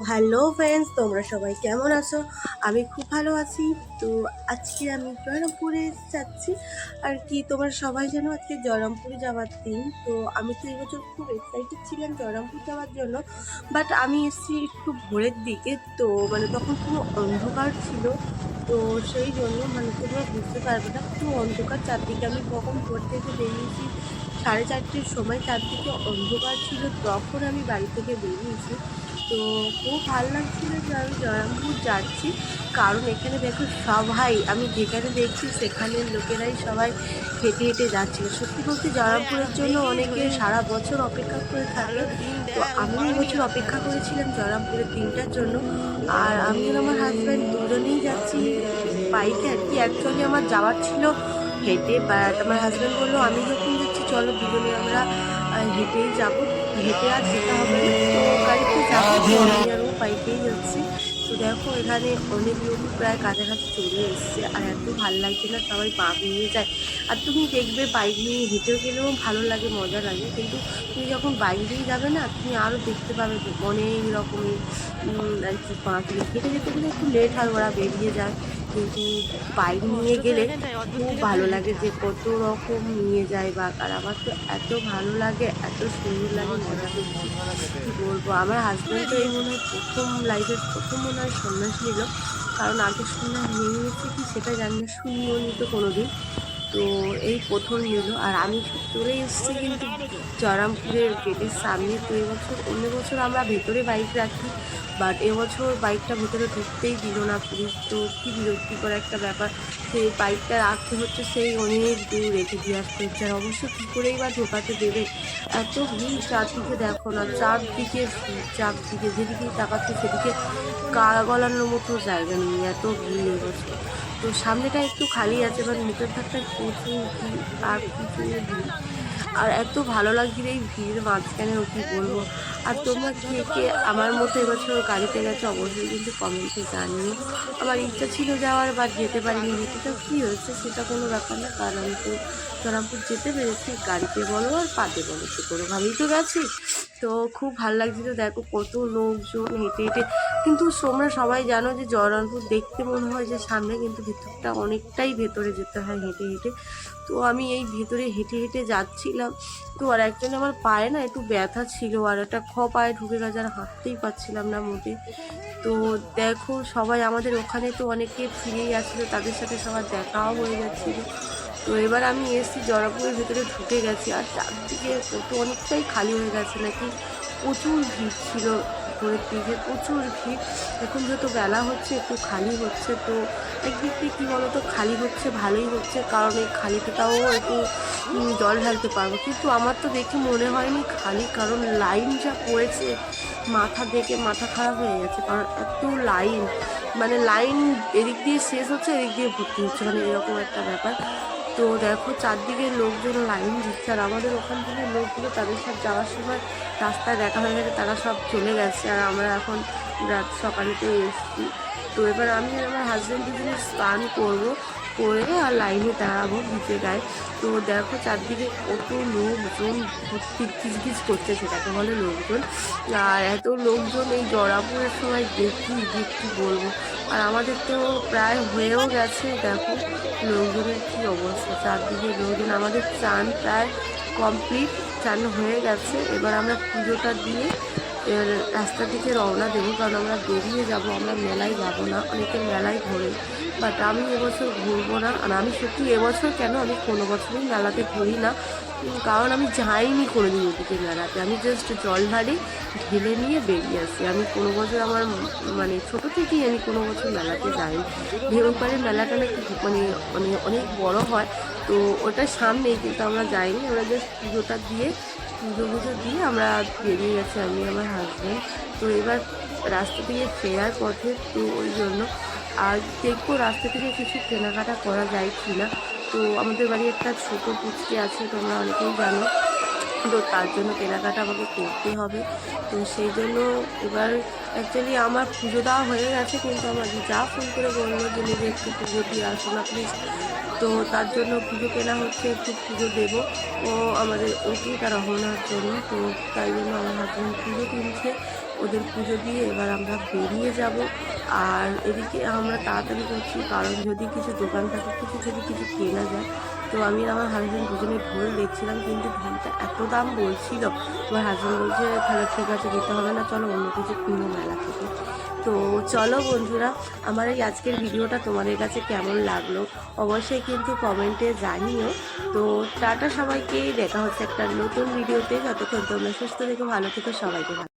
Hello friends, তোমরা সবাই কেমন আছো? আমি খুব ভালো আছি। তো আজকে আমি জয়রামপুরে যাচ্ছি আর কি। তোমরা সবাই জানো আজকে জয়রামপুরে যাওয়ার দিন। তো আমি তো এবছর খুব এক্সাইটেড ছিলাম জয়রামপুর যাওয়ার জন্য। বাট আমি এসেছি একটু ভোরের দিকে, তো তখন পুরো অন্ধকার ছিল। তো সেই জন্য তোমরা বুঝতে পারবে না, পুরো অন্ধকার চারদিকে। আমি কখন ভোর থেকে বেরিয়েছি 4:30-র সময়, চারদিকে অন্ধকার ছিল, তখন আমি বাড়ি থেকে বেরিয়েছি। তো খুব ভালো লাগছিল যে আমি জয়রামপুর যাচ্ছি, কারণ এখানে দেখো সবাই, আমি যেখানে দেখছি সেখানের লোকেরাই সবাই হেঁটে হেঁটে যাচ্ছিল। সত্যি বলতে জয়রামপুরের জন্য অনেকে সারা বছর অপেক্ষা করে থাকে। তো আমিও এবছর অপেক্ষা করেছিলাম জয়রামপুরের দিনটার জন্য। আর আমি আর আমার হাজব্যান্ড দুজনেই যাচ্ছি বাইকে আর কি। অ্যাকচুয়ালি আমার যাওয়ার ছিল হেঁটে, বাট আমার হাজব্যান্ড বললো আমি যখন যাচ্ছি চলো দুজনে আমরা হেঁটেই যাবো, হেঁটে আর যেতে হবে না, তো গাড়িতে যাবো। তো আমি আর ও বাইকেই যাচ্ছি। তো দেখো এখানে অনেক লোক প্রায় কাছাকাছি চলে এসছে, আর এত ভালো লাগছে না, সবাই পা ভিড়ে যায়। আর তুমি দেখবে বাইক নিয়ে হেঁটেও গেলেও ভালো লাগে, মজা লাগে, কিন্তু তুমি যখন বাইক দিয়ে যাবে না, তুমি আরও দেখতে পাবে অনেক রকমের আর কি পা ভিড়ে। হেঁটে যেতে গেলে একটু লেট হয়, ওরা বেরিয়ে যায়, কিন্তু বাইক নিয়ে গেলে খুব ভালো লাগে যে কত রকম নিয়ে যায় বাঘ। আর আমার তো এত ভালো লাগে, এত সুন্দর লাগে, মজা করছি কি বলবো। আমার হাজব্যান্ড তো এই মনে হয় প্রথম, লাইফের প্রথম মনে হয় সন্ন্যাস নিল, কারণ আগে সন্ন্যাস নিয়ে নিয়েছে কি সেটা জানি না, শুনিও নি তো কোনোদিন। তো এই প্রথম নিল। আর আমি চলে এসেছি কিন্তু জয়রামপুরের গেটের সামনে। তো এবছর, অন্য বছর আমরা ভেতরে বাইক রাখি, বাট এবছর বাইকটা ভেতরে ঢুকতেই দিল না পুলিশ। তো কী বিরক্তিকর একটা ব্যাপার, সেই বাইকটা রাখতে হচ্ছে সেই অনেক দূর রেখে দিয়ে আসতে হচ্ছে। আর অবশ্য কী করেই বা ঢোকাতে দেবে, এত ভিড় চারদিকে, দেখো না চারদিকে ভিড়, চারদিকে যেদিকেই তাকাচ্ছে সেদিকে গা গলানোর মতো জায়গা নেই, এত ভিড় এবছর। তো সামনেটা একটু খালি আছে, বাট মুখের ধারটায় প্রচুর ভিড়, আর প্রচুর ভিড়। আর এত ভালো লাগছিল এই ভিড় মাঝখানেও, কি বলবো। আর তোমরা কে কে আমার মতো এবছর গাড়িতে গেছে অবশ্যই কিন্তু কমেন্টে জানিও। আমার ইচ্ছা ছিল যাওয়ার, বাট যেতে পারিনি। হেঁটেটা কী হয়েছে সেটা কোনো ব্যাপার না, কারণ আমি তো জয়রামপুর যেতে পেরেছি, গাড়িতে বলো আর পাতে বলো, তো কোনোভাবেই তো গেছি। তো খুব ভালো লাগছিল, দেখো কত লোকজন হেঁটে হেঁটে। কিন্তু তোমরা সবাই জানো যে জয়রামপুর দেখতে মনে হয় যে সামনে, কিন্তু ভেতরটা অনেকটাই ভেতরে যেতে হয় হেঁটে হেঁটে। তো আমি এই ভেতরে হেঁটে হেঁটে যাচ্ছিলাম। তো আর অ্যাকচুয়ালি আমার পায়ে না একটু ব্যথা ছিল, আর একটা পায়ে ঢুকে গেছে, আর হাঁটতেই পারছিলাম না মোটে। তো দেখো সবাই আমাদের ওখানে তো অনেকে ফিরেই আসছিলো, তাদের সাথে সবার দেখাও হয়ে যাচ্ছিলো। তো এবার আমি এসছি জয়রামপুরের ভেতরে ঢুকে গেছি, আর চারদিকে কত অনেকটাই খালি হয়ে গেছে নাকি, প্রচুর ভিড় ছিল ভোরের দিকে, প্রচুর ভিড়। এখন যত বেলা হচ্ছে একটু খালি হচ্ছে। তো একদিক দিয়ে কী বলতো, খালি হচ্ছে ভালোই হচ্ছে, কারণ এই খালিটাও একটু জল ঢালতে পারবো। কিন্তু আমার তো দেখে মনে হয়নি খালি, কারণ লাইন যা পড়েছে, মাথা দেখে মাথা খারাপ হয়ে গেছে, কারণ এত লাইন, লাইন এদিক দিয়ে শেষ হচ্ছে, এদিক দিয়ে ভর্তি হচ্ছে, এরকম একটা ব্যাপার। তো দেখো চারদিকে লোকজন লাইন দিচ্ছে, আর আমাদের ওখান থেকে লোকগুলো তাদের সব যাওয়ার সময় রাস্তায় দেখা হয়ে গেছে, তারা সব চলে গেছে, আর আমরা এখন রাত সকালেতে এসেছি। তো এবার আমি আর আমার হাজব্যান্ড দুজনে স্নান করবো, করে আর লাইনে দাঁড়াবো ভিজে গায়ে। তো দেখো চারদিকে কত লোকজন ভর্তি, কিচকিচ করছে, সেটাকে বলে লোকজন। আর এত লোকজন এই জয়রামপুরের সময় দেখি যে কী বলবো। আর আমাদের তো প্রায় হয়েও গেছে, দেখো লোকজনের কী অবস্থা, চারদিকে লোকজন। আমাদের চান প্রায় কমপ্লিট, চান হয়ে গেছে। এবার আমরা পুজোটা দিয়ে এবার রাস্তার দিকে রওনা দেবো, কারণ আমরা বেরিয়ে যাব, আমরা মেলায় যাব না, অনেকের মেলায় ঘোরে, বাট আমি এবছর ঘুরবো না। আর আমি সত্যি এবছর কেন, আমি কোনো বছরই মেলাতে ঘুরি না, কারণ আমি যাইনি কোনোদিন ওদিকে মেলাতে। আমি জাস্ট জল ঢালি, ঢেলে নিয়ে বেরিয়ে আসি। আমি কোনো বছর আমার ছোটো থেকেই আমি কোনো বছর মেলাতে যাইনি। ঢেউপাড়ের মেলাটা নাকি অনেক বড় হয়, তো ওটার সামনেই, কিন্তু আমরা যাইনি। আমরা জাস্ট পুজোটা দিয়ে, পুজো দিয়ে আমরা বেরিয়ে গেছি, আমি আমার হাজব্যান্ড। তো এবার রাস্তা থেকে ফেরার পথে, তো ওই জন্য আর দেখবো রাস্তা থেকে কিছু কেনাকাটা করা যায় কি না। তো আমাদের বাড়ি একটা ছোটো পুচকি আছে, তোমরা অনেকেই জানো, তো তার জন্য কেনাকাটা আমাকে করতে হবে। তো সেই জন্য এবার অ্যাকচুয়ালি আমার পুজো দেওয়া হয়ে গেছে, কিন্তু আমার যা ফোন করে বললো যে নিজে একটু পুজো দিয়ে আসো না প্লিজ। তো তার জন্য পুজো কেনা হচ্ছে, একটু পুজো দেবো ও আমাদের ওটি তারা রওনার জন্য। তো তাই জন্য আমার হাজব্যান্ড পুজো কিনছে, ও ওদের পুজো দিয়ে এবার আমরা বেরিয়ে যাব। আর এদিকে আমরা তাড়াতাড়ি করছি, কারণ যদি কিছু দোকান থাকে, যদি কিছু কেনা যায়। তো আমি আর আমার হাজব্যান্ড দুজনে ঢোল দেখছিলাম, কিন্তু ঢোলটা এত দাম বলছিল। আমার হাজব্যান্ড বলছে তাহলে ঠিক আছে, দিতে হবে না, চলো অন্য কিছু কিনো মেলা থেকে। তো চলো বন্ধুরা, আমার এই আজকের ভিডিওটা তোমাদের কাছে কেমন লাগলো অবশ্যই কিন্তু কমেন্টে জানিও। তো টাটা সবাইকে, দেখা হচ্ছে একটা নতুন ভিডিওতে। যতক্ষণ তোমরা সুস্থ থেকো, ভালো থেকো, সবাইকে ভালো।